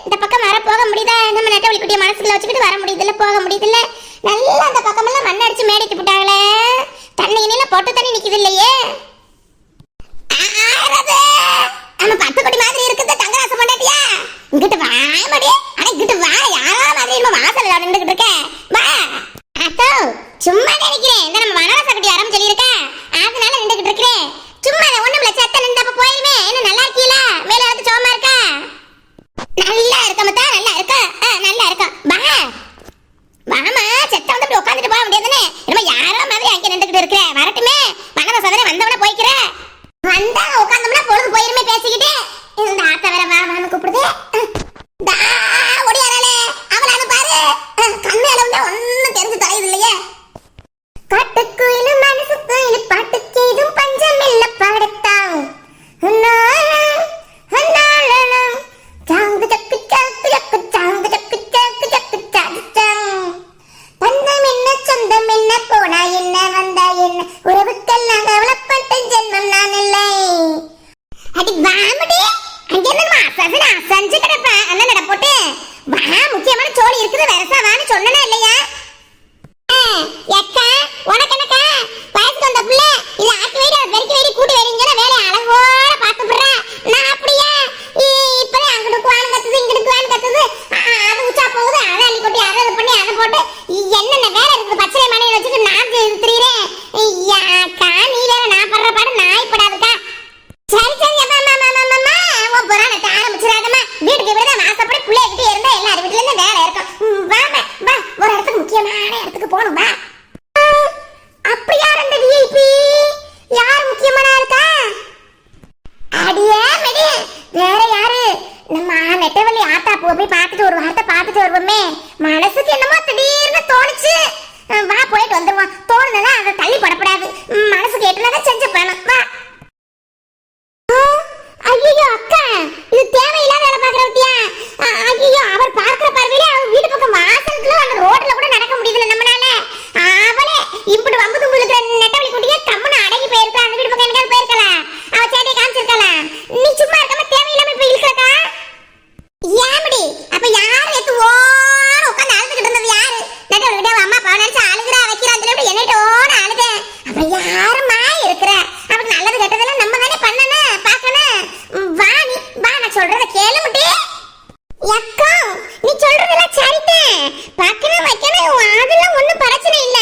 இந்த பக்கம் வர போக முடியுதா? நம்ம நெட்டவழி குட்டிய மனசுல வச்சுக்கிட்டு வர முடியுதுல்ல, போக முடியுதுல்ல. நல்லா அந்த பக்கமெல்லாம் மண் அடிச்சு மேடிட்டு போட்டாங்களே, தண்ணி இனியில பொட்டு தண்ணி நிக்குது இல்லையே. நம்ம பத்து கொடி மாதிரி இருக்குது தங்கராசு பொண்டாட்டியா, இங்கிட்டு வா மடி. அட இங்கிட்டு வா, யாரா மாதிரி நம்ம வாசல்ல நின்னுகிட்டு இருக்க. வா அத்தோ, சும்மா நினைக்கிறேன். இந்த நம்ம வனவாச கட்டி வரம் சொல்லியிருக்க, அதனால நின்னுகிட்டு இருக்கிறேன். சும்மா ஒண்ணுமில்ல, செத்த நின்றப்ப போயிருமே. என்ன நல்லா இருக்கீல? மேல வந்து சோமா இருக்கா? நல்லா இருக்க மத்தா, நல்லா இருக்க, நல்லா இருக்க. வா வாமா, செத்த வந்து இப்படி உட்காந்துட்டு போக முடியாதுன்னு நம்ம யாரோ மாதிரி அங்கே நின்றுகிட்டு இருக்கிற. வரட்டுமே, வனவாச சதனை வந்தவன போய்க்கிற. வந்தா உட்காந்தோம்னா பொழுது போயிருமே பேசிக்கிட்டு. இந்த ஆத்த வேற வா வான்னு கூப்பிடுது. ஓடியாராளே, அவளானு பாரு. கண்ணு அளவுல ஒன்னும் தெரிஞ்சு தொலையுது இல்லையே. காட்டுக்குயிலும் மனசுக்குயிலும் பாட்டுக்கு இதுவும் பஞ்சம் இல்ல பாடத்தான். சாங்கு சக்கு சக்கு சக்கு சாங்கு சக்கு சக்கு சக்கு சாக்கு. பந்தம் என்ன சொந்தம் என்ன, போனா என்ன வந்தா என்ன, உறவுக்கெல்லாம் கவலைப்பட்ட ஜென்மம் நான் இல்லை. அடி வாமடி, அங்க என்னமா சசனா சஞ்சு கிடப்ப அண்ணன் நட போட்டு வா. முக்கியமான சோழி இருக்குது, வரசா வான்னு சொன்னனா இல்லையா? எக்கா உனக்கு என்னக்கா வயசுக்கு வந்த புள்ள, இது ஆக்கி வைடி அதை பெருக்கி வைடி கூட்டி வைடிங்கிற வேலையை அழகோட பார்த்து போடுறேன். நான் அப்படியா இப்பதான் அங்கிட்டு வான்னு கத்துது இங்கிட்டு வான்னு கத்துது, அது உச்சா போகுது, அதை அள்ளி கொட்டி அதை பண்ணி அதை போட்டு என்னென்ன வேலை இருக்குது பச்சை மனையை வச்சுட்டு நான் திரியிறேன். அக்கா நீ வேற நான் படுற பாடு நாய் படாதுக்கா. சரி சரி அம்மா உன் புராணத்தை ஆரம்பிச்சிடாதம்மா. வீட்டுக்கு இப்படிதான் வாசப்படி பிள்ளைய கிட்டே இருந்தா எல்லார் வீட்டுல இருந்து வேலை இருக்கும். வாமா வா, ஒரு இடத்துக்கு முக்கியமான இடத்துக்கு போகணும் வா. அப்படியா ரெண்டு விஐபி? யார் முக்கியமான இருக்கா? அடியே மெடி, வேற யாரு? நம்ம நெட்டவள்ளி ஆத்தா போய் பார்த்துட்டு ஒரு வார்த்தை பார்த்துட்டு வருவோமே. மனசுக்கு என்னமோ திடீர்னு தோணுச்சு. வா போயிட்டு வந்துருவோம். தோணுனா அதை தள்ளி படப்படாது, மனசுக்கு எட்டுனதான் செஞ்சு போகணும் வா. ஐயோ அக்கா, இது தேவையில்லாத வேலை பாக்குற விட்டியா? ஐயோ, அவர் பார்க்கிற பார்வையில அவர் வீட்டு பக்கம் வாசலுக்குள்ள அந்த ரோட்ல கூட நடக்க முடியல நம்மனால. அவளே இப்படி வம்பு தும்புலுக்கு நெட்டவழி குட்டியே கம்முன்னு அடங்கி போயிருக்கா. அந்த வீட்டு பக்கம் எங்கேயாவது போயிருக்கலாம், அவ சேட்டையை காமிச்சிருக்கலாம். நீ சும்மா இருக்காம தேவையில்லாம இப்ப இழுக்கிறக்கா. ஏமடி அப்ப யாரு எத்து ஓட உட்காந்து அழுதுகிட்டு இருந்தது யாரு? நெட்டவழி விட அம்மா அப்பா நினைச்சு அழுகிறா வைக்கிறான் சொல்லி என்னோட அழுதேன். அப்ப யாருமா இருக்கிற? அவருக்கு நல்லது கெட்டதெல்லாம் நம்ம தானே பண்ணணும் பார்க்கணும். வா நீ வா, நான் சொல்றத கேளு முட்டி. அக்கா நீ சொல்றதெல்லாம் சரிதான், பார்க்கணும் வைக்கணும் அதெல்லாம் ஒண்ணும் பிரச்சனை இல்ல.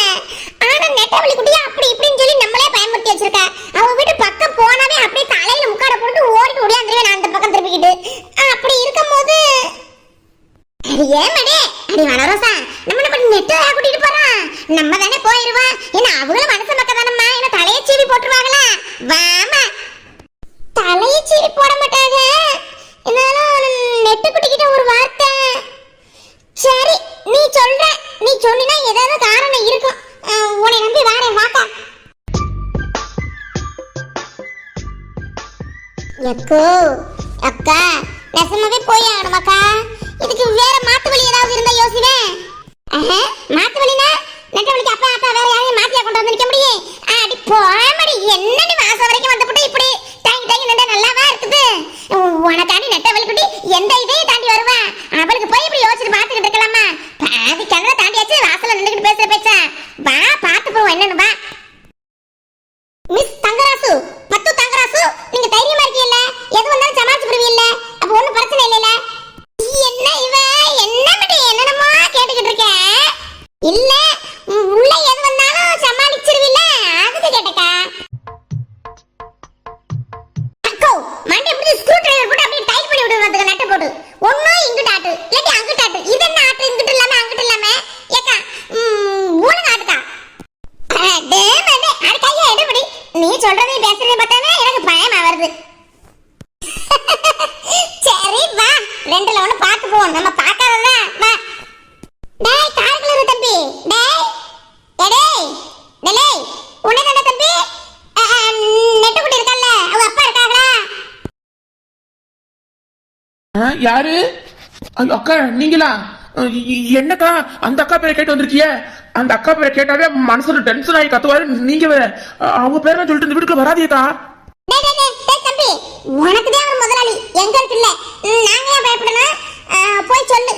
ஆனா நெட்டவழி குட்டியா அப்படி இப்படின்னு சொல்லி நம்மளே பயன்படுத்தி வச்சிருக்க. அவ வீட்டு பக்கம் போனாவே அப்படியே தலையில முக்காட போட்டு ஓடிட்டு ஓடியாந்துருவேன் நான் அந்த பக்கம் திருப்பிக்கிட்டு. அப்படி இருக்கும் போது அது ஏன் மடே, அடி வனரோசா நம்ம நம்ம நெட்டவழியா கூட்டிட்டு போறோம். நம்ம தானே போயிருவோம். ஏன்னா அவங்களும் மனசு மக்கள் தானம்மா, என்ன தலையை சீவி போட்டுருவாங்களா? வாமா. தலையை சீவி போட மாட்டாங்க, இருந்தாலும் நெட்டு குட்டிக்கிட்ட ஒரு வார்த்தை. சரி நீ சொல்ற, நீ சொன்னா ஏதாவது காரணம் இருக்கும். உன்னை நம்பி வாரேன் வாக்கா. எக்கோ அக்கா நெசமாவே போய் ஆகணும் அக்கா. இதுக்கு வேற மாத்து வழி ஏதாவது இருந்தா யோசிவேன். மாத்து வழினா நெட்டவழிக்கு அப்பா அக்கா வேற யாரையும் மாத்தியா கொண்டு வந்து நிக்க முடியும்? அடி போமடி, என்னடி மாசம் வரைக்கும் வந்துட்டு இப்படி டைம் டைம் நின்றா நல்லாவா இருக்குது? உனக்காண்டி நெட்டவழி குட்டி எந்த இதையும் தாண்டி வருவா? அவளுக்கு போய் இப்படி யோசிச்சு பார்த்துக்கிட்டு இருக்கலாமா? பாதி கண்ணை தாண்டியாச்சு, வாசல்ல நின்றுகிட்டு பேசுற பேச்சா. வா பார்த்து போவோம் என்னன்னு வா. மிஸ் தங்கராசு, பத்து தங்கராசு, நீங்க தைரியமா இருக்கீல்ல? எது வந்தாலும் சமாளிச்சு விடுவீல்ல? அப்ப ஒண்ணும் பிரச்சனை இல்லைல்ல? என்ன இவ என்ன மடி என்னமா கேட்டுக்கிட்டு இருக்க? இல்ல உள்ள எது வந்தாலும் சமாளிச்சிருவீல்ல, அதுக்கு கேட்டக்கா. அக்கோ மண்டி இப்படி ஸ்க்ரூ டிரைவர் போட்டு அப்படியே டைட் பண்ணி விடுறதுக்கு நட்டு போடு. ஒண்ணு இங்கிட்டு ஆட்டு இல்லாட்டி அங்கிட்டு ஆட்டு. இது என்ன ஆட்டு இங்கிட்டு இல்லாம அங்கிட்டு இல்லாம? ஏக்கா மூணு ஆட்டுக்கா. அடே மண்டே அட கையை எடுபடி. நீ சொல்றதே பேசுறதே பார்த்தாவே எனக்கு பயமா வருது. சரி வா, ரெண்டுல ஒண்ணு பார்த்து போவோம். நம்ம பார்க்காததா வா. டேய் கார்குலர் தம்பி, டேய் டேய் டேய் உனக்கு என்ன தம்பி? நெட்டு குட்டி இருக்கல்ல, அவங்க அப்பா இருக்காங்களா? யாரு? அக்கா நீங்களா? என்னக்கா அந்த அக்கா பேரை கேட்டு வந்திருக்கிய? அந்த அக்கா பேரை கேட்டாவே மனசுல டென்ஷன் ஆகி கத்துவாரு. நீங்க அவங்க பேரை சொல்லிட்டு இந்த வீட்டுக்குள்ள வராதீக்கா. தம்பி உனக்கு தான் ஒரு முதலாளி எங்க இருக்குல்ல, நாங்க ஏன் பயப்படணும்? போய் சொல்லு.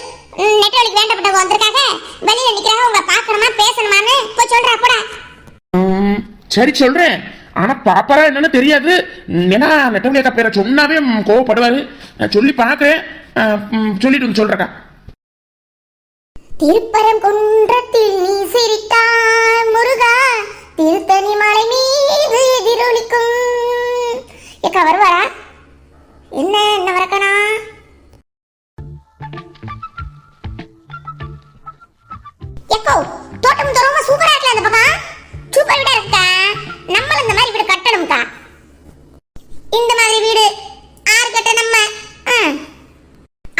நெட்டவழிக்கு வேண்டப்பட்டவங்க வந்திருக்காங்க, வெளியில நிக்கிறாங்க, உங்களை பார்க்கணுமா பேசணுமான்னு போய் சொல்றா போடா. சரி சொல்றேன். ஆனா பாப்பாரா என்னன்னு தெரியாது. ஏன்னா நெட்டவழி அக்கா பேரை சொன்னாவே கோவப்படுவாரு. நான் சொல்லி பார்க்கிறேன். சொல்லிட்டு சொல்றக்கா. திருப்பரங்குன்றத்தில் நீ சிரித்தாய் முருகா, திருத்தணி மலை மீது எதிரொலிக்கும். ஏக்கா வருவாரா? என்ன வரக்கணா? ஏக்கோ தோட்டம் தோறமா சூப்பரா இருக்கல அந்த பக்கம். சூப்பர் வீடா இருக்கா. நம்மள இந்த மாதிரி வீடு கட்டணும்க்கா. இந்த மாதிரி வீடு ஆறு கட்ட நம்ம.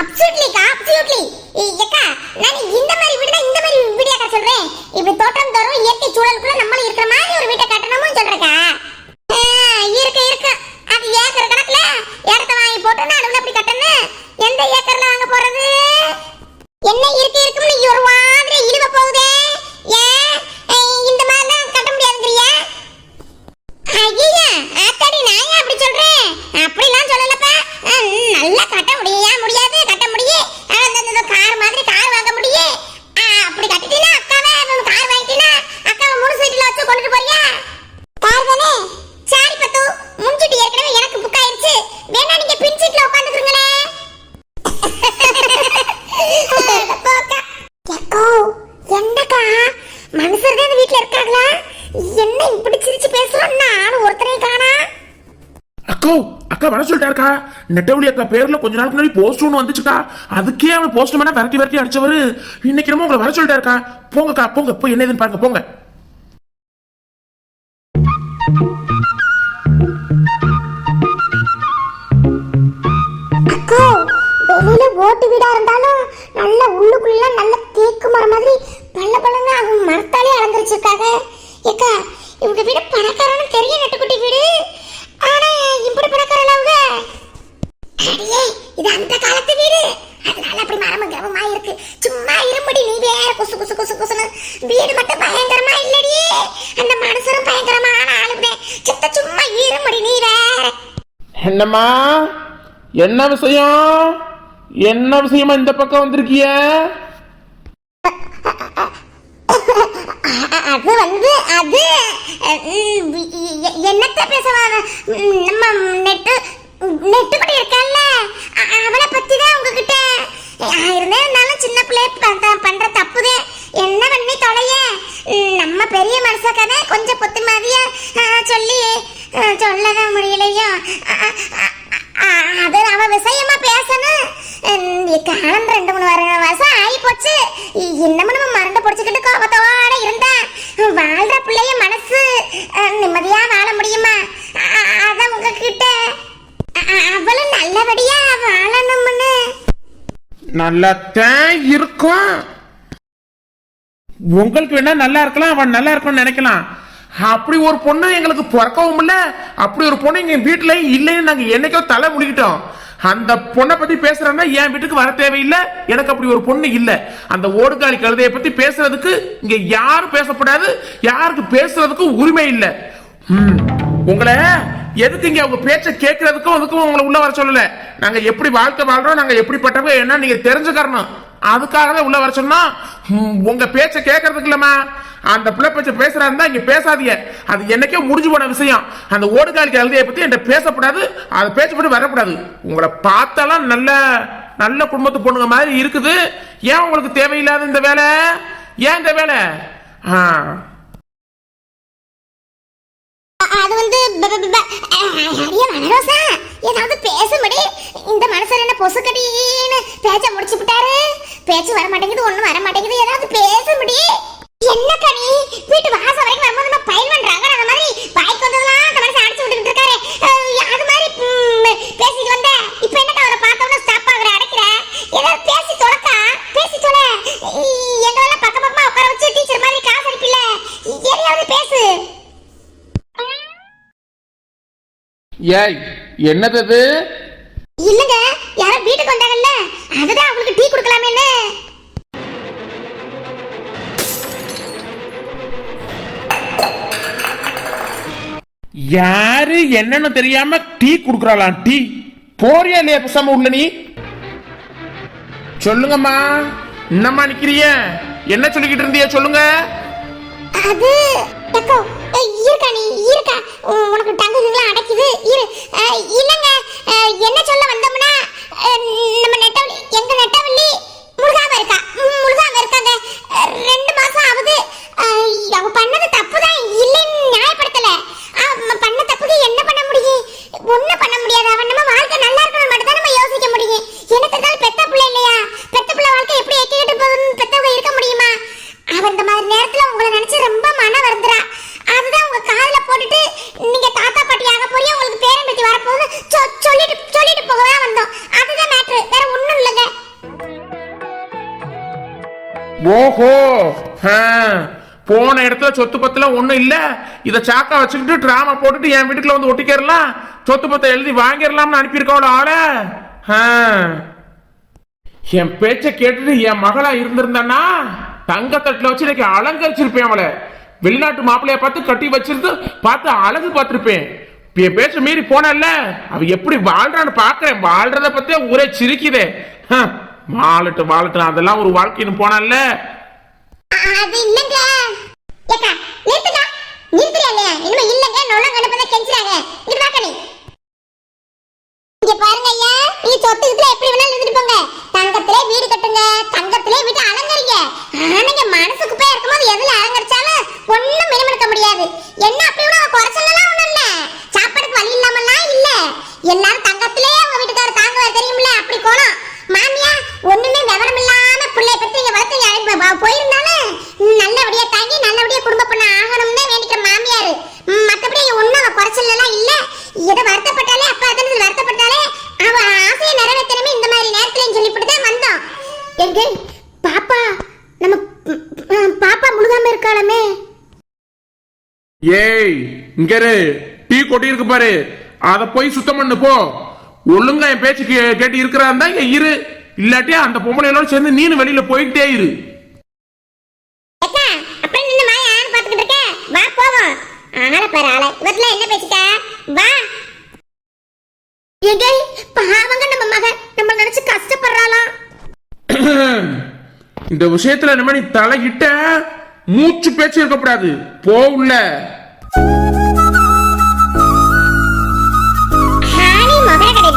அப்சல்யூட்லிக்கா அப்சல்யூட்லி. ஏக்கா நான் இந்த மாதிரி வீடுனா இந்த மாதிரி வீடியோக்கா சொல்றேன். இப்படி தோட்டம் தோறும் இயற்கை சூழலுக்குள்ள நம்மளும் இருக்கிற மாதிரி ஒரு வீட்டை கட்டணும்னு சொல்றேக்கா. இருக்கு அது ஏக்கர் கணக்குல இடத்த வாங்கி போட்டோன்னா அதுல அப்படி கட்டணும். எந்த ஏக்கர்ல வாங்க போறது? என்ன இருக்கும்னு ஒரு மாதிரி இழுவ போகுதே. ஏன் இந்த மாதிரிலாம் கட்ட முடியாதுங்கறியா? ஐயா ஆத்தாடி நான் ஏன் அப்படி சொல்றேன்? அப்படிலாம் சொல்லலப்பா. நல்லா கட்ட முடியாது கட்ட முடியும். அந்த கார் மாதிரி கார் வாங்க முடியும். அப்படி கட்டிட்டீனா அக்காவே கார் வாங்கிட்டீனா அக்காவை மூணு சீட்ல வச்சு கொண்டுட்டு போறியா? கார் தானே. சாரி பத்து முன்சிட்டு ஏற்கனவே எனக்கு புக் ஆயிருச்சு. வேணா நீங்க பின் சீட்ல உட்கார்ந்துக்குங்களே. என்னக்கா மனுஷர் தான் வீட்ல இருக்காங்களா? என்ன இப்படி சிரிச்சு பேசுறோம்னா ஆளு ஒருத்தரே காணா. அக்கா வர சொல்லிட்டாருக்கா. நெட்டவழி அக்கா பேர்ல கொஞ்ச நாளுக்கு முன்னாடி போஸ்ட் ஒன்று வந்துச்சுக்கா. அதுக்கே அவன் போஸ்ட் மேனா விரட்டி அடிச்சவரு இன்னைக்கு நம்ம உங்களை வர சொல்லிட்டாருக்கா. போங்கக்கா போங்க, போய் என்ன ஏதுன்னு பாருங்க போங்க. அக்கா வெளியில ஓட்டு வீடா இருந்தாலும் நல்ல உள்ளுக்குள்ள நல்ல தேக்கு மரம் மாதிரி பல்ல பல்லங்க அவங்க மரத்தாலே அலங்கரிச்சிருக்காங்க. ஏக்கா இவங்க வீடு பணக்காரன்னு தெரிய நட்டுக்குட்டி வீடு. ஆனா இப்படி பணக்காரல அவங்க. அடியே இது அந்த காலத்து வீடு. அதனால அப்படி மரமும் கிரமமா இருக்கு. சும்மா இருமுடி நீ வேற குசு குசு குசு குசுன்னு. வீடு மட்டும் பயங்கரமா இல்லடி, அந்த மனுஷரும் பயங்கரமான ஆளுங்க. சித்த சும்மா இருமுடி நீ வேற. என்னம்மா என்ன விஷயமா இந்த பக்கம் வந்திருக்கிய? அது என்னத்த பேசுவாங்க. நம்ம நெட்டு கூட இருக்கல்ல, அவளை பத்தி தான் உங்ககிட்ட இருந்தாலும் சின்ன பிள்ளை பண்ற தப்புதே. என்ன பண்ணி தொலைய. நம்ம பெரிய மனுஷ கதை கொஞ்சம் பொத்து மாதிரியா சொல்லி சொல்லதான் முடியலையோ. அது அவ விஷயமா பேசணும். காலம் 2-3 வருஷம் ஆகி போச்சு. இன்னமும் நம்ம மறந்து பொடிச்சுக்கிட்டு கோபத்தோட இருந்தா வாழ்ற பிள்ளைய மனசு நிம்மதியா வாழ முடியுமா? அதான் உங்ககிட்ட அவளும் நல்லபடியா வாழணும்னு. நல்லாத்தான் இருக்கும். உங்களுக்கு வேணா நல்லா இருக்கலாம், அவன் நல்லா இருக்கும்னு நினைக்கலாம். அப்படி ஒரு பொண்ணு எங்களுக்கு பிறக்கவும் இல்ல, அப்படி ஒரு பொண்ணு எங்க வீட்டுல இல்லைன்னு நாங்க என்னைக்கோ தலை முடிக்கிட்டோம். அந்த பொண்ணை பத்தி பேசுறேன்னா என் வீட்டுக்கு வர தேவையில்லை. எனக்கு அப்படி ஒரு பொண்ணு இல்ல. அந்த ஓடுகாலி கழுதையை பத்தி பேசுறதுக்கு இங்க யாரும் பேசப்படாது, யாருக்கு பேசுறதுக்கு உரிமை இல்லை. உங்களை எதுக்கு இங்க அவங்க பேச்ச கேட்கறதுக்கும் அதுக்கும் உங்களை உள்ள வர சொல்லல. நாங்க எப்படி வாழ்க்கை வாழ்றோம், நாங்க எப்படிப்பட்டவங்க என்ன நீங்க தெரிஞ்சுக்கறணும். அதுக்காகவே உள்ள வர சொன்னா. உங்க பேச்ச கேட்கறதுக்கு இல்லமா, அந்த பிள்ளை பேச்ச பேசுறாருந்தா இங்க பேசாதீங்க. அது என்னைக்கோ முடிஞ்சு போன விஷயம். அந்த ஓடுகாலி கழுதையை பத்தி என்கிட்ட பேசப்படாது, அதை பேச்சப்பட்டு வரக்கூடாது. உங்களை பார்த்தாலும் நல்ல நல்ல குடும்பத்து பொண்ணுங்க மாதிரி இருக்குது. ஏன் உங்களுக்கு தேவையில்லாத இந்த வேலை? ஏன் இந்த வேலை? அது ஏதாவது பேச முடியும். இந்த மனுஷர் என்ன பொசுக்கடின்னு பேச்ச முடிச்சு விட்டாரு. பேச்சு வர மாட்டேங்குது, ஒண்ணும் வர மாட்டேங்குது. ஏதாவது பேச முடியும். என்ன கனி வீட்டு வாச வரைக்கும் வரும்போது நம்ம பயில் பண்றாங்க. அந்த மாதிரி வாய்க்கு வந்ததெல்லாம் அந்த மனுஷன் அடிச்சு விட்டுக்கிட்டு இருக்காரு. அது மாதிரி பேசிட்டு வந்த இப்ப என்ன அவரை பார்த்தோம்னா ஸ்டாப் ஆகுற அடைக்கிற. ஏதாவது பேசி தொலைக்கா, பேசி தொலை. எங்களெல்லாம் பக்கம் பக்கமா உட்கார வச்சு டீச்சர் மாதிரி காசு அடிப்பில்ல, எதையாவது பேசு. ஏய் என்னது அது? இல்லங்க யாரோ வீட்டுக்கு வந்தாங்கல்ல, அதுதான் அவங்களுக்கு டீ கொடுக்கலாமேன்னு. யாரு என்னன்னு தெரியாம டீ குடுக்கறாளாம். டீ போறியா இல்லையா பேசாம உள்ள? நீ சொல்லுங்கம்மா, என்னம்மா நிக்கிறிய? என்ன சொல்லிக்கிட்டு இருந்திய சொல்லுங்க. அது டக்கோ இருக்கா, நீ இருக்கா, உனக்கு டங்குலாம் அடைக்குது இரு. இல்லங்க, என்ன சொல்ல வந்தோம்னா நம்ம நெட்டவள்ளி, எங்க நெட்டவள்ளி முழுகாம இருக்கா, முழுகாம இருக்காங்க. 2 மாசம் ஆகுது. அவ பண்ணது தப்பு தான், இல்லைன்னு நியாயப்படுத்தல. அவ பண்ண தப்புக்கு என்ன பண்ண முடியும்? ஒண்ணும் பண்ண முடியாது. அவன் நம்ம வாழ்க்கை நல்லா இருக்கணும் மட்டும் தான் நம்ம யோசிக்க முடியும். எனக்கு தான் பெத்த பிள்ளை இல்லையா? பெத்த பிள்ளை வாழ்க்கை எப்படி எக்கிட்டு போகுதுன்னு பெத்தவங்க இருக்க முடியுமா? அவ இந்த மாதிரி நேரத்துல உங்களை நினைச்சு ரொம்ப மன வருந்துறா. அதுதான் உங்க காதுல போட்டுட்டு நீங்க தாத்தா பாட்டி ஆக போறியா, உங்களுக்கு பேரன் பேத்தி வரப்போகுது சொல்லிட்டு போகவே வந்தோம். அதுதான் மேட்ரு, வேற ஒண்ணும் இல்லைங்க. ஓஹோ, போன இடத்துல சொத்து பத்துல ஒண்ணும் இல்ல, இத சாக்கா வச்சுக்கிட்டு டிராமா போட்டுட்டு என் வீட்டுக்குள்ள வந்து ஒட்டிக்கிறலாம், சொத்து பத்தை எழுதி வாங்கிடலாம்னு அனுப்பியிருக்கோட ஆள. என் பேச்ச கேட்டுட்டு என் மகளா இருந்திருந்தானா தங்கத்தட்டுல வச்சு இன்னைக்கு அலங்கரிச்சிருப்பேன். அவளை வெளிநாட்டு மாப்பிள்ளைய பார்த்து கட்டி வச்சிருந்து பார்த்து அழகு பார்த்திருப்பேன். என் பேச்ச மீறி போனல்ல, அவ எப்படி வாழ்றான்னு பாக்குறேன். வாழ்றத பத்தியே ஊரே சிரிக்குதே. வாழட்டு அதெல்லாம் ஒரு வாழ்க்கைன்னு போனல்ல. அது இல்லங்க. ஏக்கா நிறுத்துடா, நிறுத்துறியா இல்லையா? இனிமே இல்லங்க நொல்ல கணப்பத கெஞ்சுறாங்க. இங்க வாங்க நீ. இங்க பாருங்க ஐயா, நீ சொத்துக்குள்ள எப்படி வேணாலும் இருந்துட்டு போங்க. தங்கத்திலே வீடு கட்டுங்க, தங்கத்திலே வீட்டை அலங்கரிங்க. ஆனாங்க மனசுக்கு போய் இருக்கும்போது எதுல அலங்கரிச்சாலும் ஒண்ணும் மினிமடுக்க முடியாது. என்ன அப்படி கூட குறைச்சலாம் ஒண்ணும் இல்ல. சாப்பாடுக்கு வழி இல்லாமலாம் இல்ல. எல்லாரும் தங்கத்திலே உங்க வீட்டுக்காரர் தாங்குவார் தெரியுமில்ல? அப்படி போனோம். மாமியா ஒண்ணுமே விவரம் இல்லாம பிள்ளைய பத்தி இங்க வளர்த்து போயிருந்தாலும் நல்லபடியா தாங்கி நல்லபடியா குடும்ப பண்ண ஆகணும்னு வேண்டிக்கிற மாமியாரு. மத்தபடி ஒண்ணும் குறைச்சலாம் இல்ல. எதை வருத்தப்பட்டாலே அப்பா அதற்கு வருத்தப்பட்டாலே அவ ஆசையை நிறைவேற்றணுமே இந்த மாதிரி நேரத்துலன்னு சொல்லிவிட்டு தான் வந்தோம். எங்க பாப்பா, நம்ம பாப்பா முழுகாம இருக்காளமே. ஏய், இங்க டீ கொட்டி இருக்கு பாரு, அத போய் சுத்தம் பண்ணு போ. ஒழுங்கா என் பேச்சு கேட்டு இருக்கிறா இருந்தா இங்க இரு, இல்லாட்டி அந்த பொம்பளையோட சேர்ந்து நீனு வெளியில போயிட்டே இரு. அக்கா அப்ப நின்னு மாயா ஆன பாத்துக்கிட்டு இருக்க, வா போவோம். ஆள பாரு ஆள, இவட்ல என்ன பேசிட்ட? வா. எங்க பாவங்க நம்ம மகன் நம்ம நினைச்சு கஷ்டப்படுறாளாம். இந்த விஷயத்துல நம்ம நீ தலையிட்ட மூச்சு பேச்சு இருக்கக்கூடாது, போ உள்ள.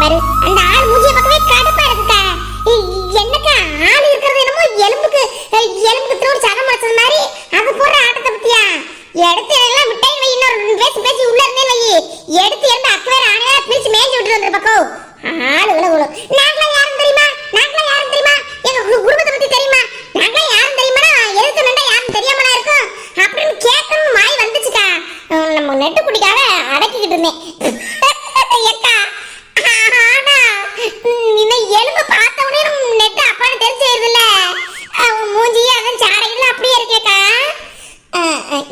பாரு அந்த ஆள் மூஞ்சிய பக்கவே கடுப்பா இருக்குக்கா. என்னக்கா ஆள் இருக்கிறது என்னமோ எலும்புக்கு ஒரு சகம் வச்சது மாதிரி அது போற ஆட்டத்தை பத்தியா? எடுத்து எல்லாம் மிட்டாய் வை, இன்னொரு பேசி உள்ள இருந்தே வை. எடுத்து இருந்து அக்கவேற ஆணையா பிரிச்சு மேய்ச்சி விட்டு வந்துரு பக்கம். ஆளு விளவுளு. நாங்களாம் யாரும் தெரியுமா? எங்க குடும்பத்தை பத்தி தெரியுமா? நாங்களாம் யாரும் தெரியுமா? எழுத்து நண்டா யாரும் தெரியாமலா இருக்கும் அப்படின்னு கேட்கணும் மாய் வந்துச்சுக்கா. நம்ம நெட்டு குடிக்காக அடக்கிக்கிட்டு இருந்தேன். ஏக்கா எலும்பு பார்த்தவனே நெட்டு அப்பான்னு தெரிஞ்சிருதுல்ல, மூஞ்சி அதன் சாடைகள் அப்படியே இருக்கேக்கா.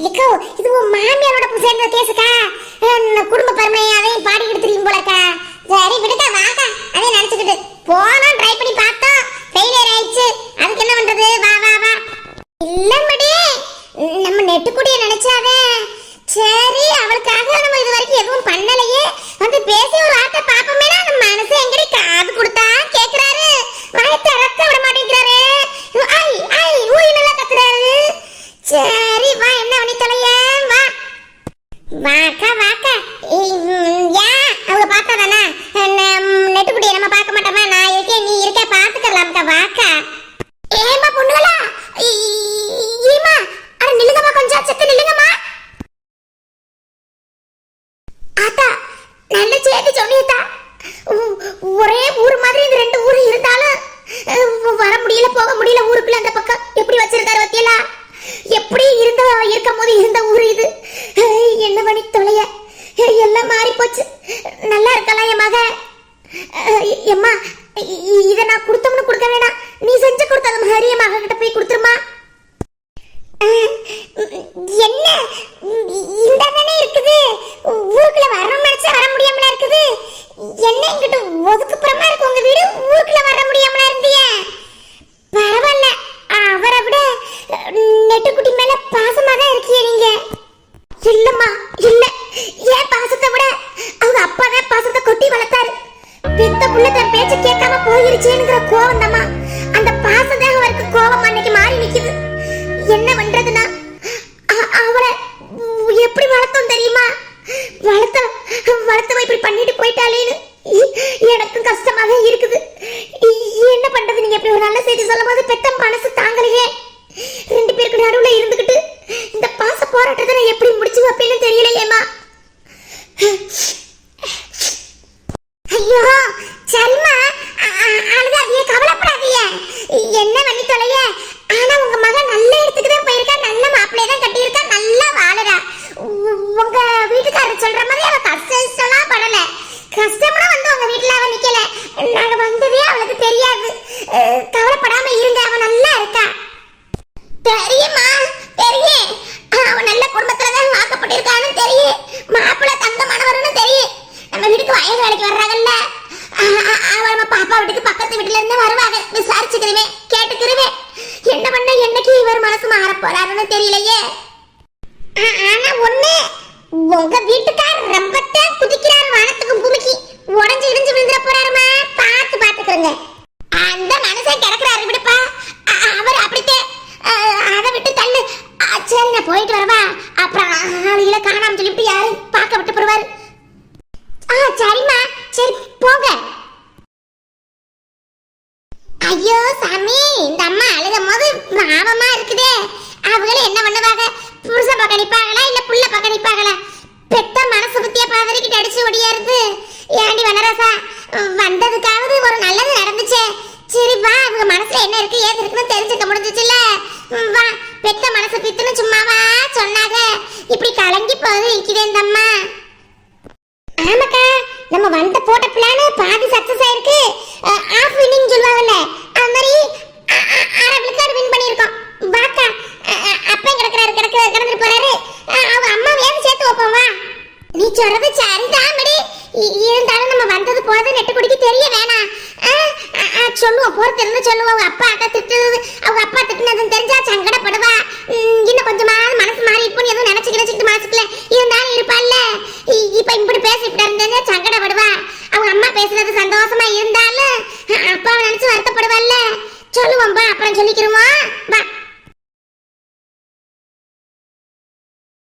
இக்கோ இது உன் மாமியாரோட சேர்ந்த கேசுக்கா. குடும்ப பருமை அதையும் பாடிக்கிட்டு தெரியும் போலக்கா. சரி விடுக்கா, வாக்கா அதையும் நினைச்சுக்கிட்டு போனோம். ட்ரை பண்ணி பார்த்தோம், ஃபெயிலியர் ஆயிடுச்சு. அதுக்கு என்ன பண்றது? வா வா வா. இல்லம்படி நம்ம நெட்டுக்குடிய நினைச்சாவே சரி, அவளுக்காக நம்ம இது வரைக்கும் எதுவும் பண்ணலையே, வந்து பேசி ஒரு வார்த்தை பாப்போமே. நம்ம மனசு எங்கடி காது கொடுத்தா கேக்குறாரு, வாயை திறக்க விட மாட்டேங்கிறாரு. ஐ ஐ ஊய் நல்லா கத்துறாரு. சரி வா, என்ன பண்ணி தொலைய? வா வாக்கா வாக்கா. ஏன் அவங்க பார்த்தா தானே நெட்டுக்குடிய நம்ம பார்க்க மாட்டோமா? நான் இருக்கேன், நீ இருக்க, பாத்துக்கலாம்க்கா. வாக்கா. ஏமா பொண்ணுகளா, ஈமா அட நில்லுங்கம்மா, கொஞ்சம் செத்து நில்லுங்கம்மா. ஆத்தா நல்ல சேதி சொன்னியத்தா. ஒரே ஊர் மாதிரி இந்த 2 ஊர் இருந்தாலும் வர முடியல, போக முடியல. ஊருக்குள்ள அந்த பக்கம் எப்படி வச்சிருக்காரு வத்தியலா? எப்படி இருக்கும் போது இருந்த ஊர் இது. என்ன பண்ணி தொலைய, எல்லாம் மாறி போச்சு. நல்லா இருக்கலாம் என் மக. எம்மா இதை நான் கொடுத்தோம்னு கொடுக்க வேணாம், நீ செஞ்சு கொடுத்தது மாதிரி என் மக கிட்ட போய் கொடுத்துருமா. என்ன இந்த தானே இருக்குது, ஊருக்குள்ள வரணும்னு நினைச்சா வர முடியாமல இருக்குது. என்ன இங்கிட்ட ஒதுக்குப்புறமா இருக்கு உங்க வீடு, ஊருக்குள்ள வர முடியாமல இருந்திய? பரவாயில்ல, அவரை விட நெட்டுக்குட்டி மேல பாசமா தான் இருக்கீங்க நீங்க. இல்லம்மா இல்ல, ஏன் பாசத்தை விட அவங்க அப்பா தான் பாசத்தை கொட்டி வளர்த்தாரு. பெத்த புள்ள தன் பேச்ச கேட்காம போயிருச்சேங்கிற கோவம் தாம்மா. அந்த என்ன பண்றதுன்னா அவளை எப்படி வளர்த்தோம் தெரியுமா? வளர்த்தவ இப்படி பண்ணிட்டு போயிட்டாலேன்னு எனக்கும் கஷ்டமாவே இருக்குது. என்ன பண்றது? நீங்க இப்படி ஒரு நல்ல செய்தி சொல்லும் போது பெத்த மனசு தாங்கலையே. ரெண்டு பேருக்கு நடுவுல இருந்துகிட்டு இந்த பாச போராட்டத்தை நான் எப்படி முடிச்சு வைப்பேன்னு தெரியலையேம்மா. ஐயோ சரிம்மா, அழுதாதியே, கவலைப்படாதீங்க, என்ன பண்ணி தொலைய. ஆனா உங்க மகன் நல்ல இடத்துக்கு தான் போயிருக்கா, நல்ல மாப்பிள்ளைய தான் கட்டியிருக்கா, நல்லா வாழறா. உங்க வீட்டுக்காரர் சொல்ற மாதிரி அவ கஷ்டம் படல. கஷ்டம்னா வந்து உங்க வீட்டுல அவ நிக்கல, நாங்க வந்ததே அவளுக்கு தெரியாது. கவலைப்படாம இருங்க, அவ நல்லா இருக்கா. தெரியுமா? தெரியும், அவன் நல்ல குடும்பத்துல தான் வாக்கப்பட்டிருக்கான்னு தெரியும். மாப்பிள்ளை தங்கமானவர்னு தெரியும். நம்ம வீட்டுக்கு வயல் வேலைக்கு வர்றாங்கல்ல, அவன் பாப்பா வீட்டுக்கு பக்கத்து வீட்டுல இருந்து வருவாங்க. விசாரிச்சுக்கிறவே, கேட்டுக்கிறவே. என்ன பண்ண என்னைக்கு இவர் மனசு மாற போறாருன்னு தெரியலையே. ஆனா ஒண்ணு, உங்க வீட்டுக்காரர் ரொம்பத்தான் குதிக்கிறார் வானத்துக்கும் பூமிக்கு. உடஞ்சு இடிஞ்சு விழுந்துட போறாருமா, பாத்துக்கிறங்க. அந்த மனுஷன் கிடக்குறாரு விடுப்பா, அவர் அப்படித்தே. அதை விட்டு தள்ளு. சரி நான் போயிட்டு வரவா, அப்புறம் ஆளுகளை காணாம சொல்லிட்டு யாரும் பார்க்க விட்டு போடுவாரு. சரிம்மா, சரி போங்க. ஐயோ சாமி, இந்த அம்மா அழுகும் போது பாவமா இருக்குதே. அவங்கள என்ன பண்ணுவாங்க? புருஷன் பக்கம் நிப்பாங்களா இல்ல புள்ள பக்கம் நிப்பாங்களா? பெத்த மனசு புத்திய பாதறிக்கிட்டு அடிச்சு ஒடியாருது. ஏண்டி வனராசா, வந்ததுக்காவது ஒரு நல்லது நடந்துச்சே. சரி வா, அவங்க மனசுல என்ன இருக்கு ஏது இருக்குன்னு தெரிஞ்சுக்க முடிஞ்சிச்சுல. வா, பெத்த மனசு பித்துன்னு சும்மாவா சொன்னாங்க? இப்படி கலங்கி போகுது நிக்குதே இந்த அம்மா. ஆமாக்கா, நம்ம வந்த போட்ட பிளான் பாதி சக்சஸ் ஆயிருக்கு. ஆஃப் வின்னிங் சொல்லுவாங்கல்ல, அது மாதிரி அரை விழுக்காடு வின் பண்ணியிருக்கோம். வாக்கா, அப்பா கிடந்துட்டு போறாரு, அவங்க அம்மா வேணும் சேர்த்து வைப்போம். வா, நீ சொல்றது சரிதான் மடி. இருந்தாலும் நம்ம வந்தது போது நெட்டு குடிக்க தெரிய வேணாம். சொல்லுவோம், போறது இருந்து சொல்லுவோம். அப்பா அக்கா திட்டுறது